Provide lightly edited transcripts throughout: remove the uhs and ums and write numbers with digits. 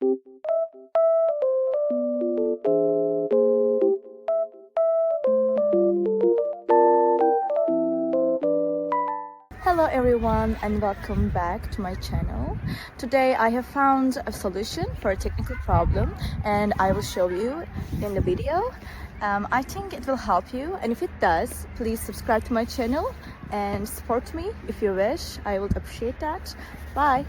Hello everyone and welcome back to my channel. Today I have found a solution for a technical problem and I will show you in the video. I think it will help you, and if it does, please subscribe to my channel and support me if you wish. I would appreciate that. Bye!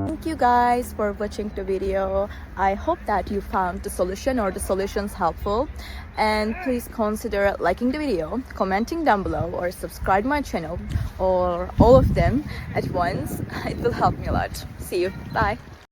Thank you guys for watching the video. I hope that you found the solution or the solutions helpful, and please consider liking the video, commenting down below, or subscribe my channel, or all of them at once. It will help me a lot. See you. Bye.